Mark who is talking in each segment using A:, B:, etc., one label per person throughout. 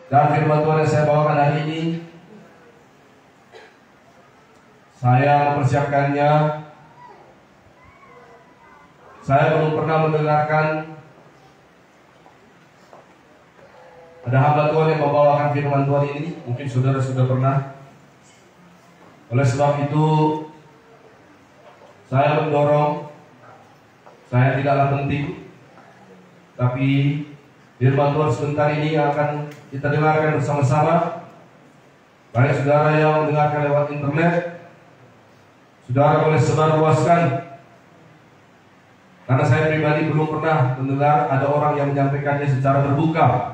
A: Dan firman Tuhan yang saya bawakan hari ini, saya mempersiapkannya. Saya belum pernah mendengarkan ada hamba Tuhan yang membawakan firman Tuhan ini. Mungkin saudara sudah pernah. Oleh sebab itu, saya mendorong, saya tidaklah penting, tapi firman Tuhan sebentar ini akan kita dengarkan bersama-sama. Baik saudara yang mendengarkan lewat internet, saudara boleh sebarluaskan. Karena saya pribadi belum pernah mendengar ada orang yang menyampaikannya secara terbuka.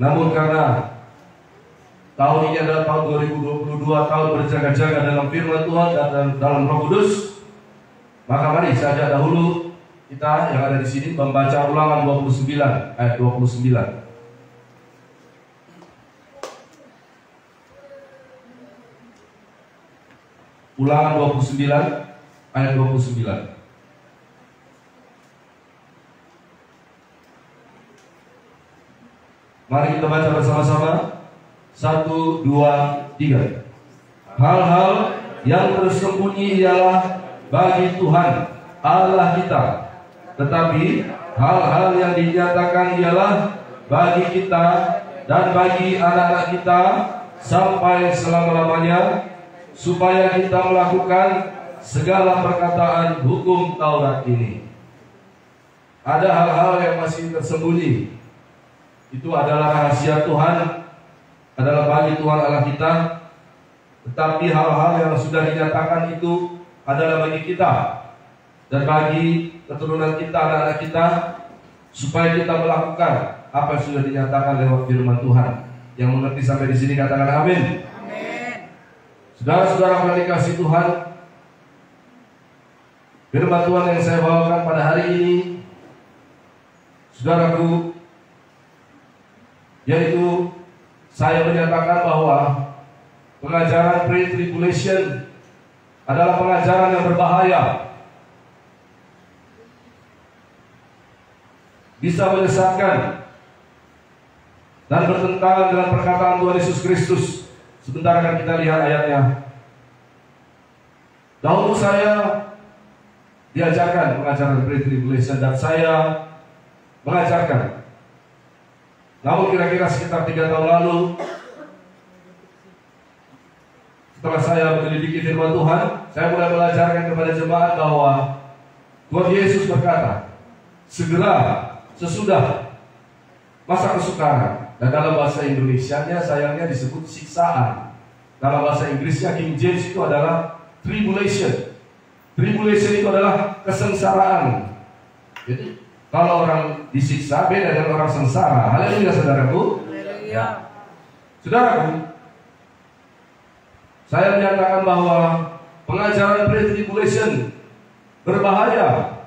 A: Namun karena tahun ini adalah tahun 2022, tahun berjaga-jaga dalam firman Tuhan dan dalam Roh Kudus, maka mari saja dahulu kita yang ada di sini membaca Ulangan 29 ayat 29. Ulangan 29 ayat 29. Mari kita baca bersama-sama. 1, 2, 3. Hal-hal yang tersembunyi ialah bagi Tuhan Allah kita, tetapi hal-hal yang dinyatakan ialah bagi kita dan bagi anak-anak kita sampai selama-lamanya, supaya kita melakukan segala perkataan hukum Taurat ini. Ada hal-hal yang masih tersembunyi. Itu adalah rahasia Tuhan, adalah bagi Tuhan Allah kita. Tetapi hal-hal yang sudah dinyatakan itu adalah bagi kita dan bagi keturunan kita, anak-anak kita, supaya kita melakukan apa yang sudah dinyatakan lewat firman Tuhan. Yang mengerti sampai di sini katakan amin. Saudara-saudara yang dikasihi Tuhan, firman Tuhan yang saya bawakan pada hari ini, saudaraku, yaitu saya menyatakan bahwa pengajaran pre-tribulation adalah pengajaran yang berbahaya, bisa menyesatkan dan bertentangan dengan perkataan Tuhan Yesus Kristus. Sebentar akan kita lihat ayatnya. Dahulu saya diajarkan pengajaran pre-tribulation dan saya mengajarkan. Namun kira-kira sekitar 3 tahun lalu, setelah saya menyelidiki firman Tuhan, saya mulai mengajarkan kepada jemaat bahwa Tuhan Yesus berkata, segera sesudah masa kesukaran. Dan dalam bahasa Indonesianya sayangnya disebut siksaan. Dalam bahasa Inggrisnya King James itu adalah tribulation. Tribulation itu adalah kesengsaraan. Jadi kalau orang disiksa beda dengan orang sengsara. Haleluya saudaraku.
B: Haleluya.
A: Saudaraku, saya menyatakan bahwa pengajaran pre-tribulation berbahaya,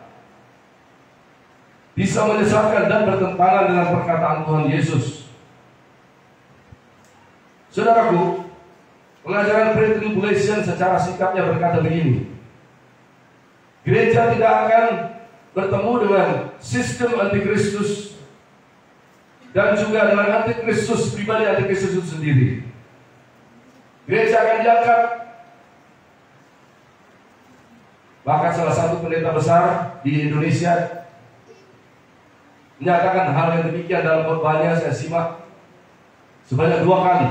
A: bisa menyesatkan dan bertentangan dengan perkataan Tuhan Yesus. Saudaraku, pengajaran pre-tribulation secara sikapnya berkata begini: gereja tidak akan bertemu dengan sistem antikristus dan juga dengan antikristus pribadi, antikristus itu sendiri. Gereja akan diangkat. Bahkan salah satu pendeta besar di Indonesia menyatakan hal yang demikian dalam khotbahnya. Saya simak sebanyak 2 kali.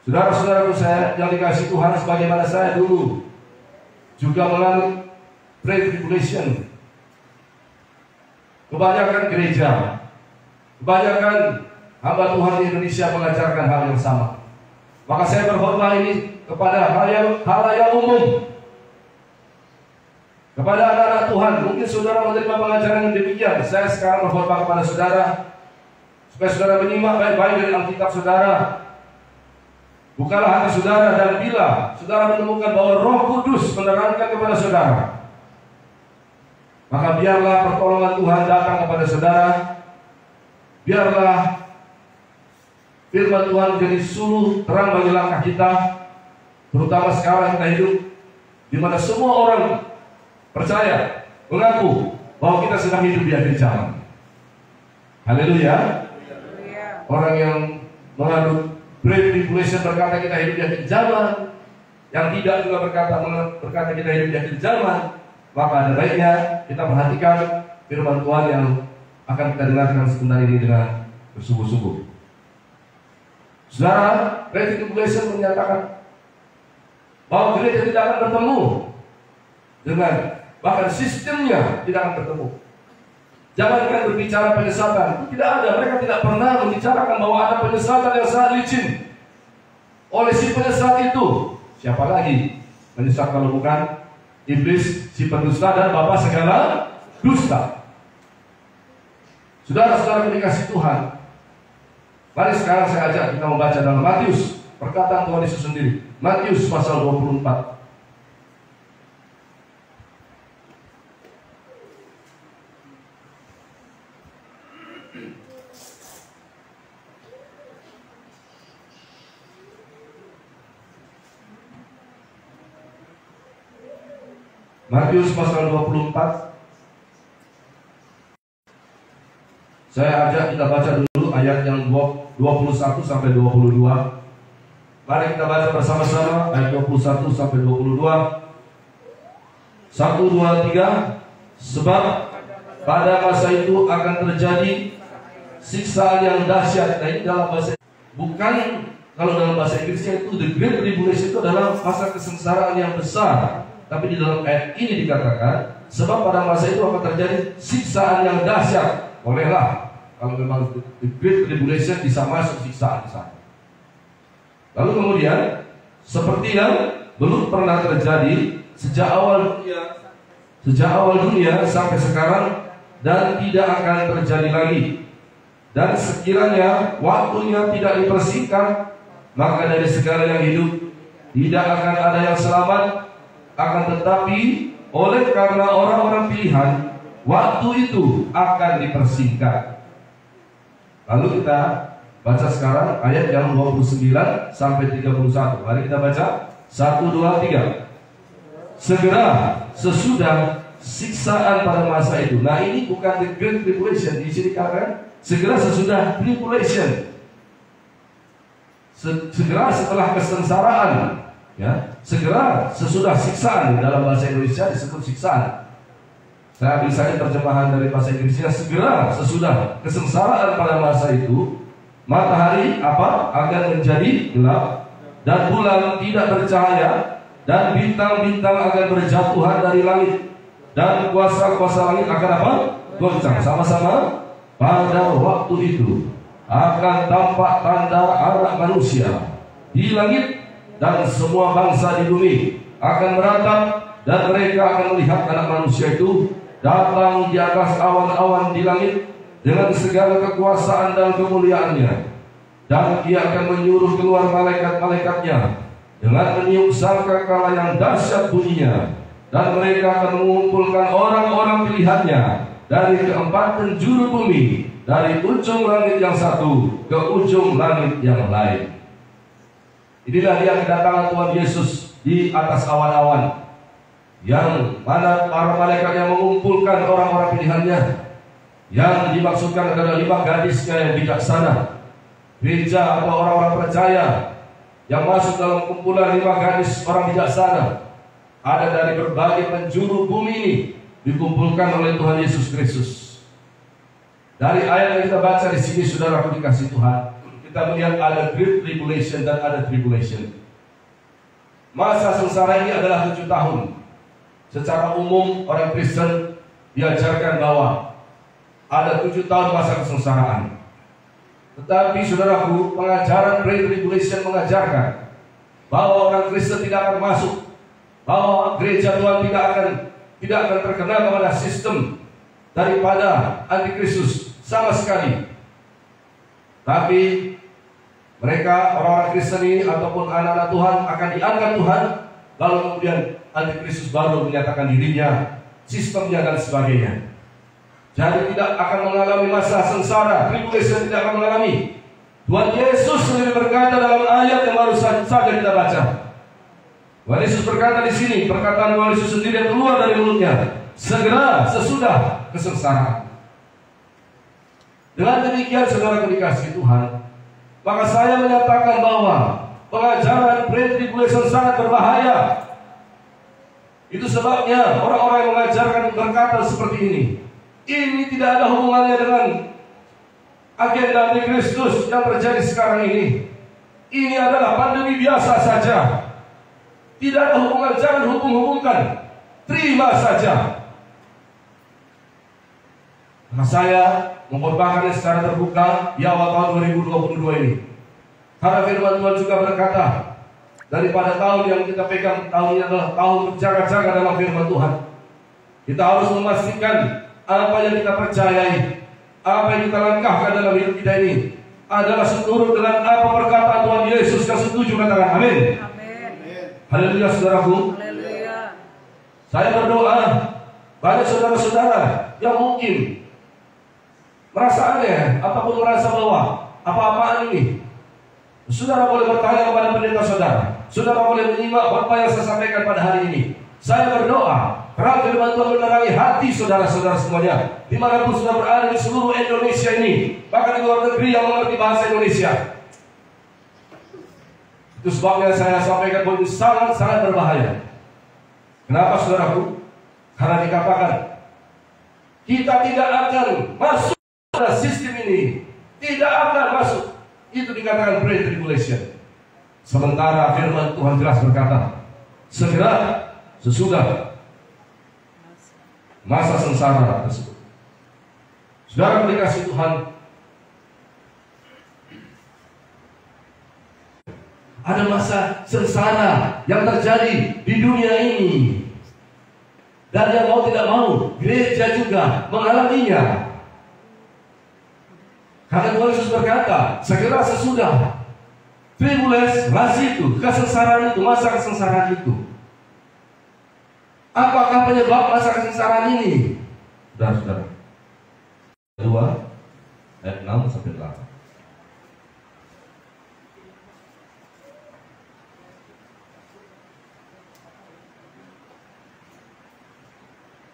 A: Saudara-saudaraku saya yang dikasihi Tuhan, sebagaimana saya dulu juga mengalami pre-tribulation, kebanyakan gereja, kebanyakan hamba Tuhan di Indonesia mengajarkan hal yang sama. Maka saya berkhotbah ini kepada halayak umum, kepada anak-anak Tuhan. Mungkin saudara menerima pengajaran yang demikian. Saya sekarang berkhotbah kepada saudara, supaya saudara menyimak baik-baik dari Alkitab saudara. Bukalah hati saudara, dan bila saudara menemukan bahwa Roh Kudus menerangkan kepada saudara, maka biarlah pertolongan Tuhan datang kepada saudara. Biarlah firman Tuhan menjadi suluh terang bagi langkah kita, terutama sekarang kita hidup di mana semua orang percaya, mengaku bahwa kita sedang hidup di akhir zaman. Haleluya. orang yang menganut Great Tribulation berkata kita hidup di akhir zaman, yang tidak juga berkata kita hidup di akhir zaman, maka ada baiknya kita perhatikan firman Tuhan yang akan kita dengarkan sebentar ini dengan bersungguh-sungguh. Saudara, Great Tribulation menyatakan bahwa gereja tidak akan bertemu dengan, bahkan sistemnya tidak akan bertemu. Jangankan berbicara penyesatan, tidak ada. Mereka tidak pernah membicarakan bahwa ada penyesatan yang sangat licin oleh si penyesat itu. Siapa lagi penyesat kalau bukan iblis, si pendusta dan bapa segala dusta. Saudara-saudara dikasih Tuhan, mari sekarang saya ajak kita membaca dalam Matius, perkataan Tuhan Yesus sendiri. Matius pasal 24. Matius pasal 24. Saya ajak kita baca dulu ayat yang 21 sampai 22. Mari kita baca bersama-sama ayat 21 sampai 22. 1, 2, 3. Sebab pada masa itu akan terjadi siksaan yang dahsyat. Nah, ini dalam bahasa, bukan kalau dalam bahasa Inggrisnya itu the Great Tribulation, itu adalah masa kesengsaraan yang besar. Tapi di dalam ayat ini dikatakan, sebab pada masa itu akan terjadi siksaan yang dahsyat. Bolehlah, kalau memang the Great Tribulation bisa masuk siksaan di sana. Lalu kemudian, seperti yang belum pernah terjadi sejak awal dunia sampai sekarang, dan tidak akan terjadi lagi. Dan sekiranya waktunya tidak dipersingkat, maka dari segala yang hidup tidak akan ada yang selamat. Akan tetapi oleh karena orang-orang pilihan, waktu itu akan dipersingkat. Lalu kita baca sekarang ayat yang 29 sampai 31. Mari kita baca 1, 2, 3. Segera sesudah siksaan pada masa itu. Nah, ini bukan the Great Tribulation. Di sini katakan segera sesudah tribulation. Segera setelah kesengsaraan. Ya, segera sesudah siksaan. Dalam bahasa Indonesia disebut siksaan. Saya ambil saja terjemahan dari bahasa Inggrisnya. Segera sesudah kesengsaraan pada masa itu, matahari akan menjadi gelap, dan bulan tidak bercahaya, dan bintang-bintang akan berjatuhan dari langit, dan kuasa-kuasa langit akan goncang. Sama-sama. Pada waktu itu akan tampak tanda anak manusia di langit, dan semua bangsa di bumi akan meratap, dan mereka akan melihat anak manusia itu datang di atas awan-awan di langit dengan segala kekuasaan dan kemuliaannya. Dan dia akan menyuruh keluar malaikat-malaikatnya dengan meniup sangkakala yang dahsyat bunyinya, dan mereka akan mengumpulkan orang-orang pilihannya dari keempat penjuru bumi, dari ujung langit yang satu ke ujung langit yang lain. Inilah dia kedatangan Tuhan Yesus di atas awan-awan, yang mana para malaikat yang mengumpulkan orang-orang pilihannya. Yang dimaksudkan adalah 5 gadisnya yang bijaksana, gereja atau orang-orang percaya yang masuk dalam kumpulan 5 gadis orang bijaksana. Ada dari berbagai penjuru bumi ini, dikumpulkan oleh Tuhan Yesus Kristus. Dari ayat yang kita baca di sini, saudaraku dikasih Tuhan, kita melihat ada Great Tribulation dan ada Tribulation. Masa sengsara ini adalah 7 tahun. Secara umum orang Kristen diajarkan bahwa ada 7 tahun masa kesengsaraan. Tetapi saudaraku, pengajaran Great Tribulation mengajarkan bahwa orang Kristen tidak akan masuk, bahwa gereja Tuhan tidak akan terkena kepada sistem daripada antikristus sama sekali. Tapi mereka, orang-orang Kristen ini ataupun anak-anak Tuhan, akan diangkat Tuhan, lalu kemudian antikristus baru menyatakan dirinya, sistemnya dan sebagainya. Jadi tidak akan mengalami masa sengsara, tribulation tidak akan mengalami. Tuhan Yesus sendiri berkata dalam ayat yang baru saja kita baca. Tuhan Yesus berkata di sini, perkataan Tuhan Yesus sendiri yang keluar dari mulutnya, segera sesudah kesengsaraan. Dengan demikian saudara dikasihi Tuhan, maka saya menyatakan bahwa pengajaran pre-tribulation sangat berbahaya. Itu sebabnya orang-orang yang mengajarkan berkata seperti ini. Ini tidak ada hubungannya dengan agenda Antikristus yang terjadi sekarang ini. Ini adalah pandemi biasa saja. Tidak ada hubungan, jangan hubung-hubungkan. Terima saja. Nah, saya mengkhotbahkannya secara terbuka di awal tahun 2022 ini. Karena firman Tuhan juga berkata, daripada tahun yang kita pegang, tahun ini adalah tahun berjaga-jaga dalam firman Tuhan. Kita harus memastikan apa yang kita percayai, apa yang kita langkahkan dalam hidup kita ini adalah seturut dengan apa perkataan Tuhan Yesus yang setuju. Katakan amin. Haleluya saudaraku. Haleluya. Saya berdoa banyak saudara-saudara yang mungkin merasa aneh ataupun merasa bahwa apa-apaan ini. Saudara boleh bertanya kepada pendeta saudara. Saudara boleh menyimak apa yang saya sampaikan pada hari ini. Saya berdoa karena firman Tuhan menerangi hati saudara-saudara semuanya, dimanapun sudah berada di seluruh Indonesia ini, bahkan di luar negeri yang mengerti bahasa Indonesia. Itu sebabnya saya sampaikan bahwa ini sangat-sangat berbahaya. Kenapa saudaraku? Karena dikatakan kita tidak akan masuk pada sistem ini, tidak akan masuk. Itu dikatakan pre-tribulation. Sementara firman Tuhan jelas berkata, segera sesudah masa sengsara tersebut. Saudara dikasihi Tuhan, ada masa sengsara yang terjadi di dunia ini, dan yang mau tidak mau gereja juga mengalaminya. Karena Tuhan Yesus berkata, segera sesudah tribulasi itu, kesengsaraan itu, masa kesengsaraan itu. Apakah penyebab masa kesengsaraan ini? Saudara-saudara, 2 ayat 6 sampai 8.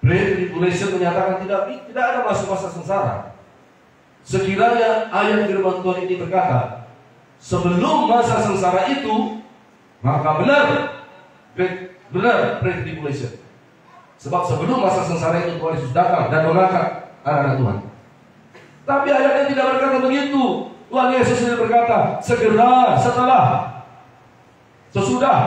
A: Pre-tribulation menyatakan tidak ada masa sengsara. Sekiranya ayat firman Tuhan ini berkata, sebelum masa sengsara itu, maka benar pre-tribulation. Sebab sebelum masa sengsara itu Tuhan Yesus datang dan mengangkat anak-anak Tuhan. Tapi ayatnya tidak berkata begitu. Tuhan Yesus ini berkata, segera setelah, sesudah.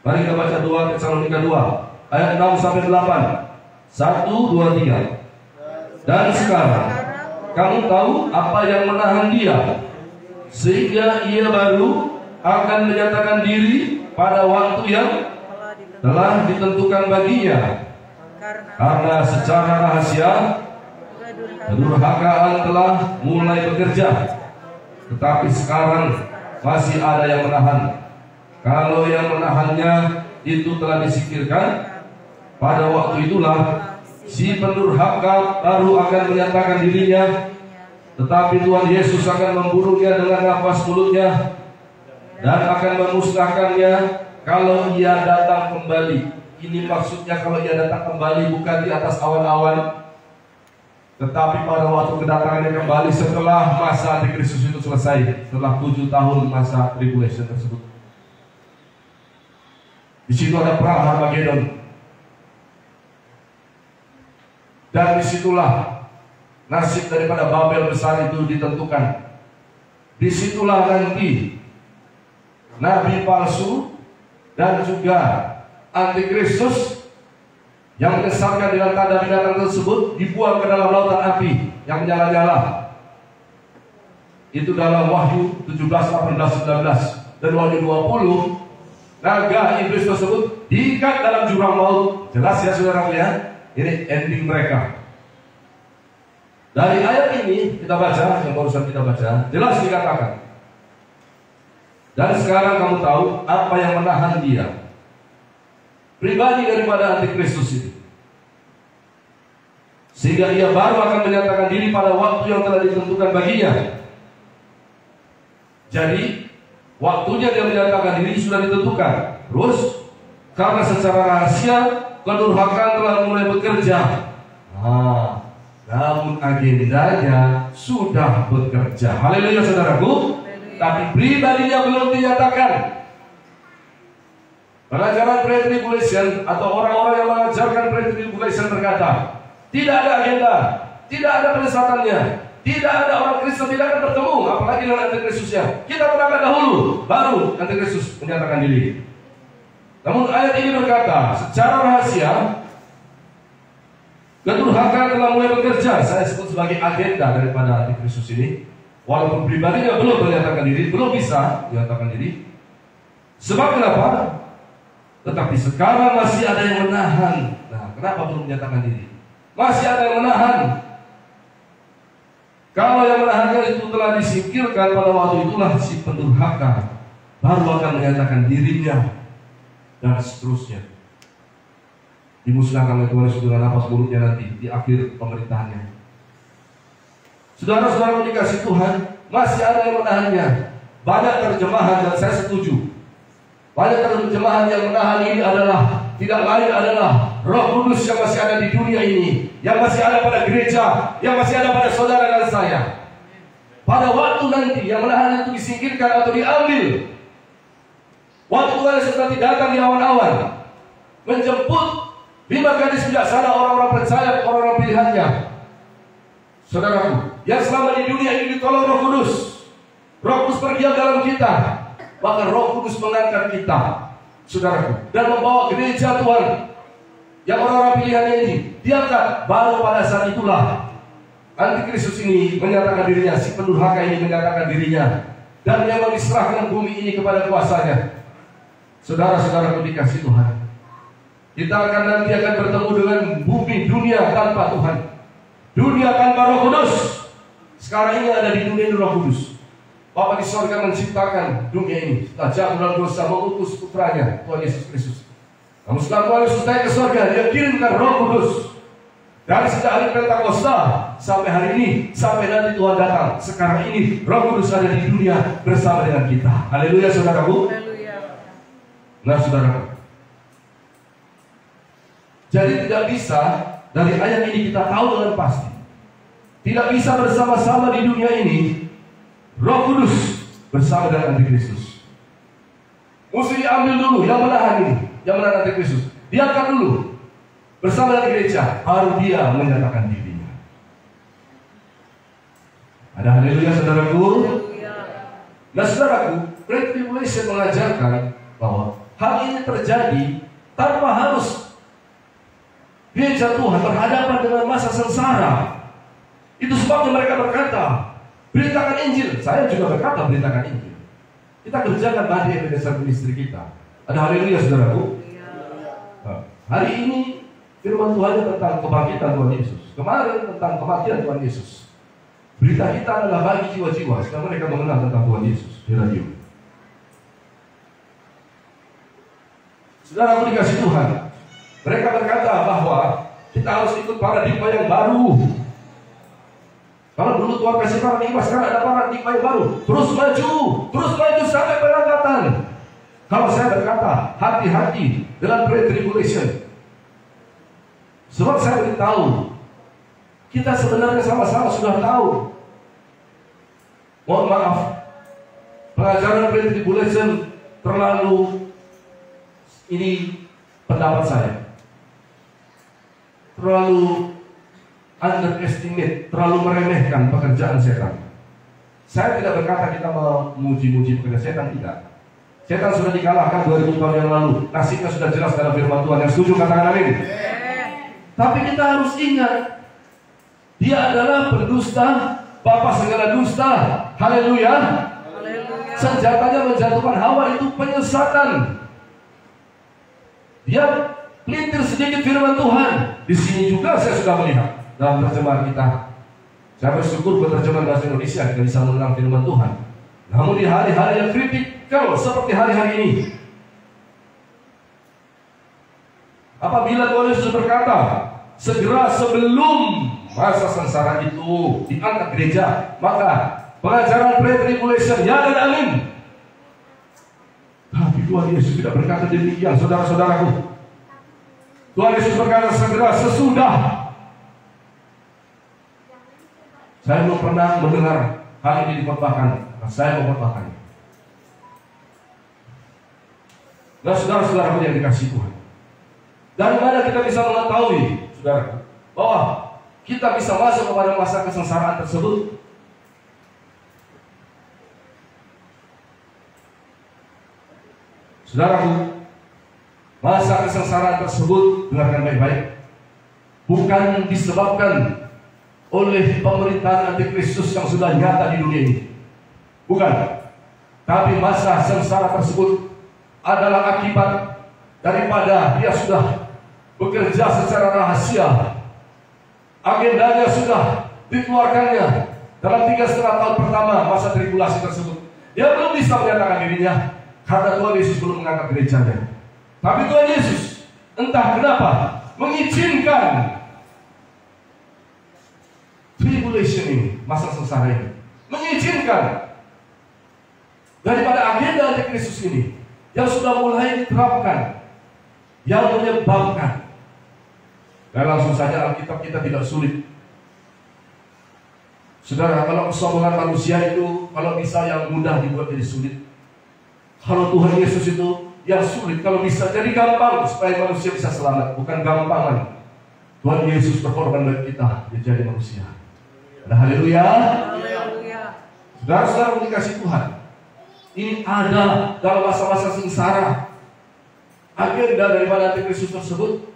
A: Mari kita baca 2 Tesalonika 2 ayat 6 sampai 8. 1, 2, 3. Dan sekarang kamu tahu apa yang menahan dia, sehingga ia baru akan menyatakan diri pada waktu yang telah ditentukan baginya. Karena secara rahasia kedurhakaan telah mulai bekerja, tetapi sekarang masih ada yang menahan. Kalau yang menahannya itu telah disingkirkan, pada waktu itulah si pendurhaka baru akan menyatakan dirinya, tetapi Tuhan Yesus akan membunuhnya dengan nafas mulutnya dan akan memusnahkannya kalau ia datang kembali. Ini maksudnya kalau ia datang kembali bukan di atas awan-awan, tetapi pada waktu kedatangannya kembali setelah masa Antikristus itu selesai, setelah 7 tahun masa tribulation tersebut. Di situ ada perang Harmagedon. Dan disitulah nasib daripada Babel besar itu ditentukan. Disitulah nanti nabi palsu dan juga Antikristus yang menyesatkan dengan tanda binatang tersebut dibuang ke dalam lautan api yang menyala-nyala. Itu dalam Wahyu 17, 18, 19 dan Wahyu 20. Naga iblis tersebut diikat dalam jurang maut. Jelas ya saudara lihat. Ini ending mereka. Dari ayat ini kita baca, yang barusan kita baca, jelas dikatakan. Dan sekarang kamu tahu apa yang menahan dia, pribadi daripada Antikristus ini, sehingga ia baru akan menyatakan diri pada waktu yang telah ditentukan baginya. Jadi waktunya dia menyatakan diri sudah ditentukan. Terus karena secara rahasia Pendurhakaan telah mulai bekerja. Namun agendanya sudah bekerja. Haleluya saudaraku. Tapi pribadinya belum dinyatakan. Pengajaran pre-tribulation atau orang-orang yang mengajarkan pre-tribulation berkata, tidak ada agenda, tidak ada penyesatannya, tidak ada orang Kristen tidak akan bertemu, apalagi dengan antikristusnya. Kita terangkan dahulu, baru antikristus menyatakan diri. Namun ayat ini berkata, secara rahasia, kedurhakaan telah mulai bekerja. Saya sebut sebagai agenda daripada antikristus ini. Walaupun pribadinya belum menyatakan diri, belum bisa menyatakan diri. Sebab kenapa? Tetapi sekarang masih ada yang menahan. Nah, kenapa belum menyatakan diri? Masih ada yang menahan. Kalau yang menahannya itu telah disingkirkan pada waktu itulah si pendurhaka baru akan menyatakan dirinya dan seterusnya. Dimusnahkan oleh Tuhan Yesus dengan nafas mulutnya nanti di akhir pemerintahannya. Saudara-saudara dikasih Tuhan, masih ada yang menahannya. Banyak terjemahan dan saya setuju. Banyak terjemahan yang menahan ini adalah tidak lain adalah Roh Kudus yang masih ada di dunia ini, yang masih ada pada gereja, yang masih ada pada saudara dan saya. Pada waktu nanti yang menahan itu disingkirkan atau diambil. Waktu Tuhan Yesus nanti datang di awan-awan, menjemput 5 gadis bijaksana, orang-orang percaya, orang-orang pilihannya. Saudaraku, yang selama di dunia ini ditolong Roh Kudus. Roh Kudus berdiam dalam kita. Maka Roh Kudus mengangkat kita, saudaraku, dan membawa gereja Tuhan yang orang-orang pilihannya ini diangkat. Baru pada saat itulah antikristus ini menyatakan dirinya, si pendurhaka ini menyatakan dirinya, dan memang diserahkan bumi ini kepada kuasanya. Saudara-saudaraku dikasih Tuhan, kita akan nanti akan bertemu dengan bumi dunia tanpa Tuhan, dunia tanpa Roh Kudus. Sekarang ini ada di dunia ini Roh Kudus. Bapa di sorga menciptakan dunia ini, setelah jatuh dalam dosa mengutus putranya Tuhan Yesus Kristus. Namun setelah Tuhan Yesus naik ke sorga, Dia kirimkan Roh Kudus. Dari sejak hari Pentakosta sampai hari ini, sampai nanti Tuhan datang, sekarang ini Roh Kudus ada di dunia bersama dengan kita. Haleluya saudaraku. Nah saudaraku, jadi tidak bisa dari ayat ini kita tahu dengan pasti, tidak bisa bersama-sama di dunia ini Roh Kudus bersama dengan antikristus. Mesti diambil dulu yang menahan ini, yang menahan antikristus. Diangkat dulu bersama dengan gereja, baru dia menyatakan dirinya. Ada haleluya saudaraku. Nah saudaraku, pre-tribulation mengajarkan bahwa hal ini terjadi tanpa harus gereja Tuhan berhadapan dengan masa sengsara. Itu sebabnya mereka berkata, beritakan Injil. Saya juga berkata beritakan Injil. Kita kerjakan bagi Ebenezer ministry kita. Ada haleluya saudaraku. Hari ini firman Tuhan tentang kebangkitan Tuhan Yesus. Kemarin tentang kematian Tuhan Yesus. Berita kita adalah bagi jiwa-jiwa supaya mereka mengenal tentang Tuhan Yesus di radio. Saudaraku dikasih Tuhan, mereka berkata bahwa kita harus ikut paradigma yang baru. Kalau dulu Tuhan kasih paradigma, sekarang ada paradigma yang baru. Terus maju sampai pengangkatan. Kalau saya berkata, hati-hati dengan pre-tribulation. Sebab saya beritahu, kita sebenarnya sama-sama sudah tahu. Mohon maaf, pengajaran pre-tribulation terlalu, ini pendapat saya, terlalu underestimate, terlalu meremehkan pekerjaan setan. Saya tidak berkata kita memuji-muji pekerjaan setan, tidak. Setan sudah dikalahkan 2000 tahun yang lalu. Nasibnya sudah jelas dalam firman Tuhan. Yang setuju katakan amin. Tapi kita harus ingat, dia adalah pendusta, bapa segala dusta. Haleluya. Senjatanya menjatuhkan Hawa itu penyesatan. Dia pelintir sedikit firman Tuhan. Di sini juga saya sudah melihat dalam terjemahan kita. Saya bersyukur buat terjemahan bahasa Indonesia kita bisa mengenal firman Tuhan. Namun di hari-hari yang kritikal seperti hari-hari ini, apabila Tuhan Yesus berkata, segera sebelum masa sengsara itu diangkat gereja, maka pengajaran pre-tribulation ya dan amin. Tapi Tuhan Yesus tidak berkata demikian, saudara-saudaraku. Tuhan Yesus berkata segera sesudah. Saya belum pernah mendengar hal ini dikhotbahkan. Saya mengkhotbahkannya. Nah, saudara-saudara yang dikasihi Tuhan, dari mana kita bisa mengetahui, saudara, bahwa kita bisa masuk kepada masa kesengsaraan tersebut? Saudaraku, masa kesengsaraan tersebut, dengarkan baik-baik, bukan disebabkan oleh pemerintahan antikristus yang sudah nyata di dunia ini. Bukan. Tapi masa sengsara tersebut adalah akibat daripada dia sudah bekerja secara rahasia. Agendanya sudah dikeluarkannya dalam 3,5 tahun pertama masa tribulasi tersebut. Dia belum bisa menyatakan dirinya karena Tuhan Yesus belum mengangkat gerejanya. Tapi Tuhan Yesus entah kenapa mengizinkan tribulation ini, masa sengsara ini, mengizinkan daripada agenda antikristus ini yang sudah mulai diterapkan, yang menyebabkan. Dan langsung saja Alkitab kita tidak sulit. Saudara, kalau kesombongan manusia itu kalau bisa yang mudah dibuat jadi sulit. Kalau Tuhan Yesus itu yang sulit kalau bisa jadi gampang supaya manusia bisa selamat. Bukan gampangan. Tuhan Yesus berkorban bagi kita jadi manusia. Haleluya. Saudara-saudara dikasih Tuhan, ini ada dalam masa-masa sengsara agenda daripada antikristus tersebut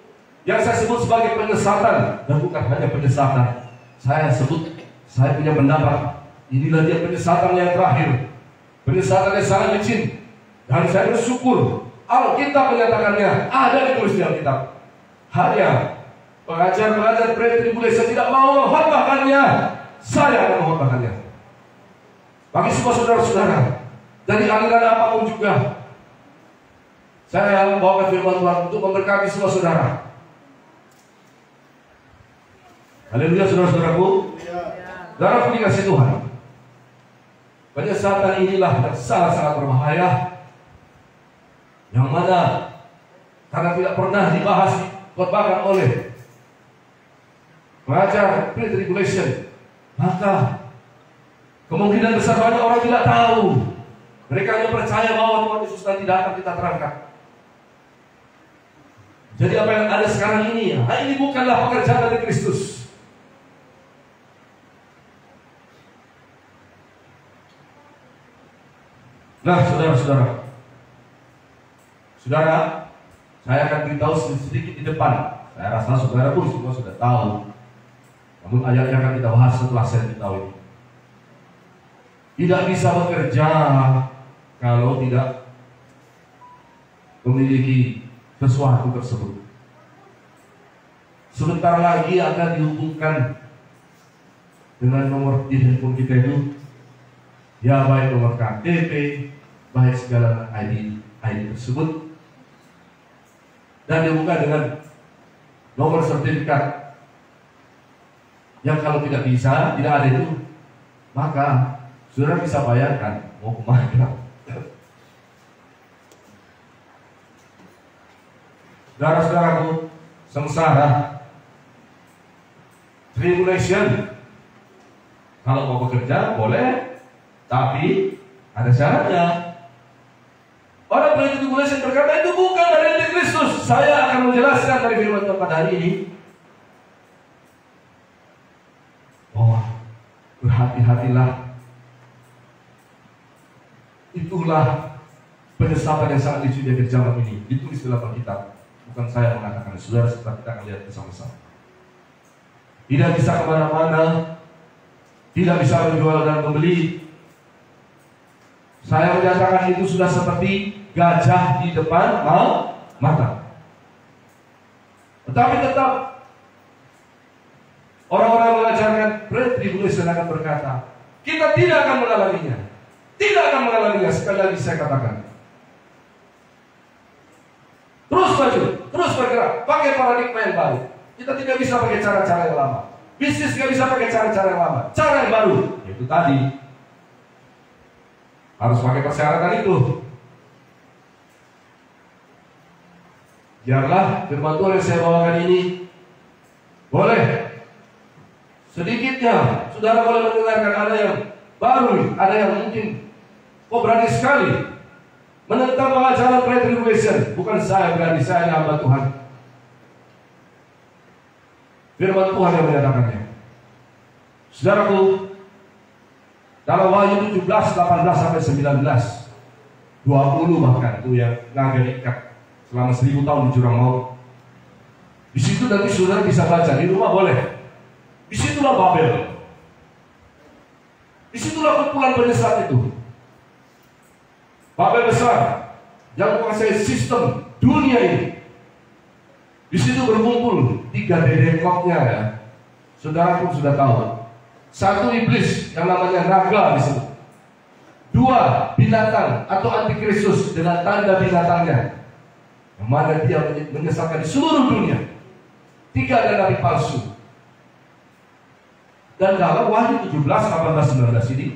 A: yang saya sebut sebagai penyesatan. Dan bukan hanya penyesatan, saya punya pendapat, inilah dia penyesatan yang terakhir, penyesatan yang sangat licin. Dan saya bersyukur Alkitab menyatakannya, ada ditulis di Alkitab. Hanya pengajar-pengajar pre-tribulation tidak mau mengkhotbahkannya, saya akan mengkhotbahkannya. Bagi semua saudara-saudara dari aliran apapun juga, saya membawakan firman Tuhan untuk memberkati semua saudara. Haleluya, saudara-saudaraku. Saudaraku dikasih Tuhan, penyesatan inilah yang sangat-sangat berbahaya, yang mana karena tidak pernah dibahas, dikhotbahkan oleh pengajar pre-tribulation, maka kemungkinan besar banyak orang tidak tahu. Mereka hanya percaya bahwa Tuhan Yesus nanti datang, kita terangkat. Jadi apa yang ada sekarang ini, ini bukanlah pekerjaan dari Kristus. Nah, saudara-saudara, saya akan beritahu sedikit di depan. Saya rasa saudara pun semua sudah tahu. Namun ayatnya akan kita bahas setelah saya beritahu ini. Tidak bisa bekerja kalau tidak memiliki sesuatu tersebut. Sebentar lagi akan dihubungkan dengan nomor di handphone kita itu, ya baik nomor KTP, baik segala ID tersebut, dan dibuka dengan nomor sertifikat yang kalau tidak bisa, tidak ada itu, maka saudara bisa bayarkan mau kemana. Saudara-saudaraku, sengsara, tribulation, kalau mau bekerja boleh, tapi ada syaratnya. Orang pre-tribulation berkata itu bukan dari Antikristus. Saya akan menjelaskan dari firman Tuhan pada hari ini. Berhati-hatilah. Itulah penyesatan yang sangat licin di zaman ini. Ditulis dalam Alkitab. Bukan saya mengatakan, saudara, setelah kita akan lihat bersama-sama. Tidak bisa kemana-mana, tidak bisa menjual dan membeli. Saya menyatakan itu sudah seperti gajah di depan mata. Tetapi tetap orang-orang mengajarkan pre-tribulation akan berkata, kita tidak akan mengalaminya. Tidak akan mengalaminya. Sekali lagi saya katakan, terus maju, terus bergerak, pakai paradigma yang baru. Kita tidak bisa pakai cara-cara yang lama. Bisnis tidak bisa pakai cara-cara yang lama. Cara yang baru, yaitu tadi harus pakai persyaratan itu. Biarlah firman Tuhan yang saya bawakan ini boleh sedikitnya saudara boleh mendengarkan. Ada yang baru, ada yang mungkin berani sekali menentang pengajaran retribution. Bukan saya berani, saya hamba Tuhan. Firman Tuhan yang menyatakannya. Saudaraku, dalam Wahyu 17, 18 sampai 19, 20 bahkan itu yang naga ikat selama 1000 tahun di jurang maut. Di situ nanti saudara bisa baca di rumah boleh. Disitulah Babel. Disitulah kumpulan penyesat itu. Babel besar yang menguasai sistem dunia ini. Di situ berkumpul 3 dedekotnya ya. Saudara pun sudah tahu. 1 iblis yang namanya naga disebut. 2 binatang atau antikristus dengan tanda binatangnya. Yang mana dia menyesatkan di seluruh dunia. 3 ada nabi palsu. Dan dalam Wahyu 17, 18, 19 ini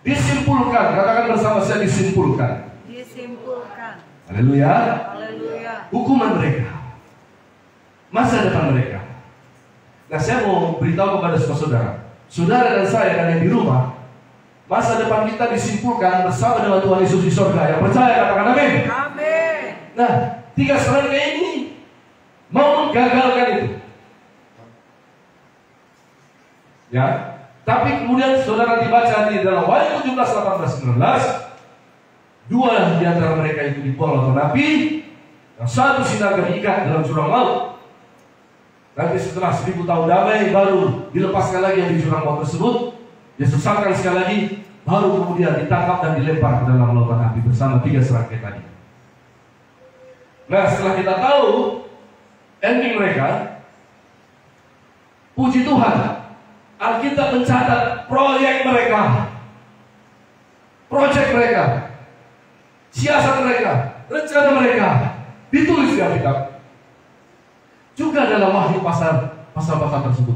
A: disimpulkan, katakan bersama saya, disimpulkan.
B: Disimpulkan.
A: Haleluya.
B: Haleluya.
A: Hukuman mereka, masa depan mereka. Nah, saya mau beritahu kepada saudara, saudara dan saya dan yang di rumah, masa depan kita disimpulkan bersama dengan Tuhan Yesus di surga. Yang percaya katakan amin.
B: Amin.
A: Nah, 3 serangga ini mau menggagalkan itu. Ya, tapi kemudian saudara dibaca di dalam Wahyu 17, 18, 19, 2 di antara mereka itu dibuang oleh api, yang 1 sinaga diikat dalam jurang maut. Nanti setelah 1000 tahun damai baru dilepaskan lagi yang di jurang maut tersebut. Dia sesatkan sekali lagi, baru kemudian ditangkap dan dilempar ke dalam lautan api bersama 3 serangga tadi. Nah, setelah kita tahu ending mereka, puji Tuhan, Alkitab mencatat proyek mereka, siasat mereka, rencana mereka ditulis di Alkitab. Juga dalam Wahyu pasal-pasal tersebut.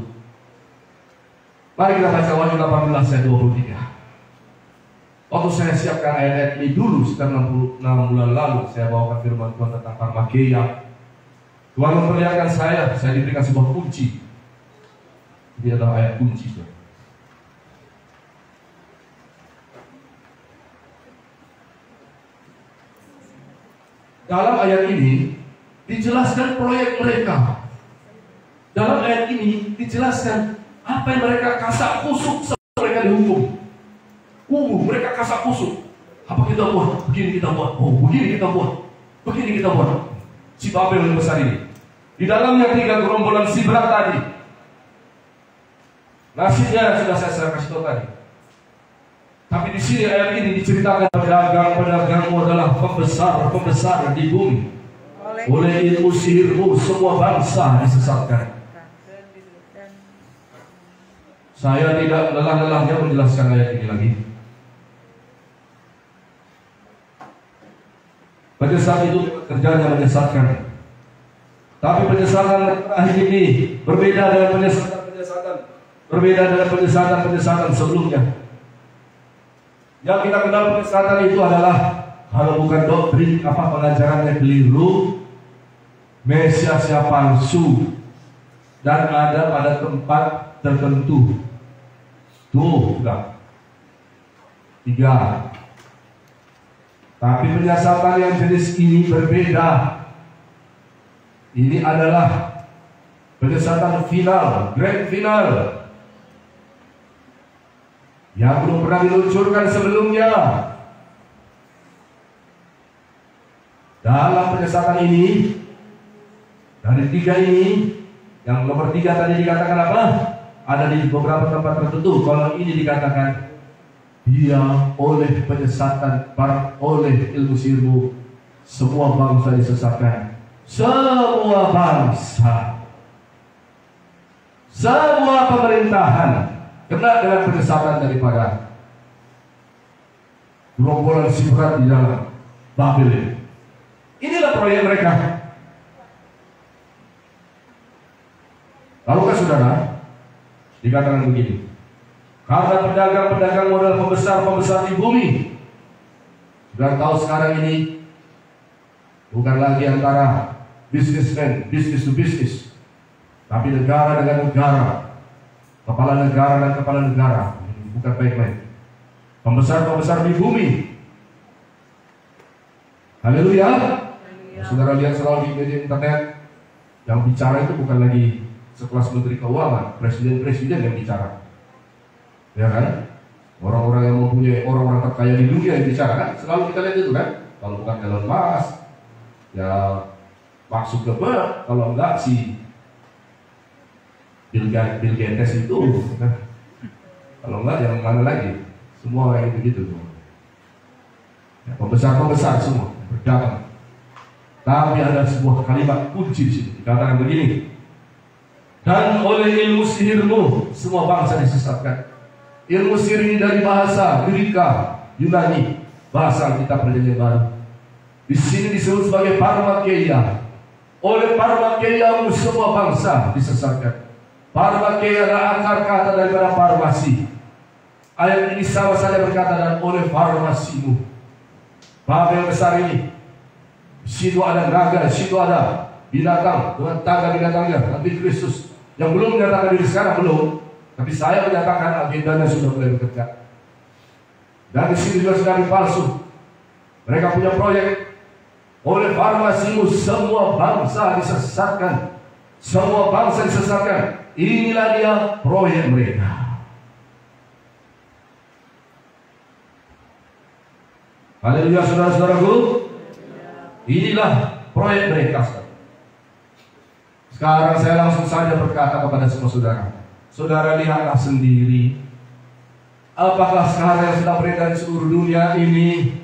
A: Mari kita baca Wahyu 18 ayat 23. Waktu saya siapkan ayat ini dulu sekitar 66 bulan lalu, saya bawakan firman Tuhan tentang Parmakeia. Tuhan memperlihatkan saya diberikan sebuah kunci. Dia adalah ayat kunci. Dalam ayat ini dijelaskan proyek mereka. Dalam ayat ini dijelaskan apa yang mereka kasak kusuk setelah mereka dihukum. Mereka kasak kusuk. Apa kita buat? Begini kita buat. Begini kita buat. Begini kita buat. Si Babel yang besar ini. Di dalamnya 3 gerombolan si berat tadi. Nasibnya sudah saya kasih tahu tadi. Tapi di sini ayat ini diceritakan pedagang-pedagangmu adalah pembesar di bumi. Oleh ilmu sihirmu semua bangsa disesatkan. Saya tidak lelah-lelahnya menjelaskan ayat ini lagi. Penyesat itu kerjanya menyesatkan. Tapi penyesatan terakhir ini berbeda dengan penyesatan sebelumnya. Yang kita kenal penyesatan itu adalah kalau bukan doktrin pengajarannya keliru, mesiasnya palsu, dan ada pada tempat tertentu. Tuh, sudah 3. Tapi penyesatan yang jenis ini berbeda. Ini adalah penyesatan final, grand final, yang belum pernah diluncurkan sebelumnya. Dalam penyesatan ini, dari 3 ini, yang nomor 3 tadi dikatakan apa? Ada di beberapa tempat tertentu. Kalau ini dikatakan dia oleh penyesatan, oleh ilmu sihirmu, semua bangsa disesatkan. Semua bangsa, semua pemerintahan kena dengan penyesatan daripada gerombolan si berat di dalam Babel. Inilah proyek mereka. Lalu saudara, dikatakan begini, karena pedagang-pedagang modal pembesar di bumi. Sudah tahu sekarang ini Bukan lagi antara businessman, business to business, tapi negara dengan negara, kepala negara dan kepala negara. Bukan baik-baik. Pembesar-pembesar di bumi. Haleluya. Saudara lihat selalu di media internet, yang bicara itu bukan lagi sekelas menteri keuangan, presiden-presiden yang bicara, ya kan? Orang-orang yang mempunyai, orang-orang terkaya di dunia yang bicara, kan? Selalu kita lihat itu kan? Kalau bukan Elon Musk, ya Mark Zuckerberg, kalau enggak si Bill Gates itu, kan? Kalau enggak yang mana lagi? Semua yang begitu. Ya, pembesar-pembesar semua berdagang. Tapi ada sebuah kalimat kunci di sini, dikatakan begini: dan oleh ilmu sihirmu semua bangsa disesatkan. Ilmu sihir ini dari bahasa Greka, Yunani, bahasa kita Perjanjian Baru. Di sini disebut sebagai Parmakeia. Oleh Parmakeiamu semua bangsa disesatkan. Parmakeia adalah akar kata daripada farmasi. Ayat ini sama saja berkata, dan oleh farmasimu. Babel besar ini, di situ ada naga, di situ ada binatang dengan tangga binatangnya. Nabi Kristus yang belum menyatakan diri sekarang belum, tapi saya menyatakan agendanya sudah mulai bekerja. Dan di sini juga sudah palsu. Mereka punya proyek. Oleh farmasimu semua bangsa disesatkan. Semua bangsa disesatkan. Inilah dia proyek mereka. Haleluya, saudara-saudaraku. Inilah proyek mereka. Sekarang saya langsung saja berkata kepada semua saudara. Saudara lihatlah sendiri, apakah sekarang yang sedang beredar di seluruh dunia ini.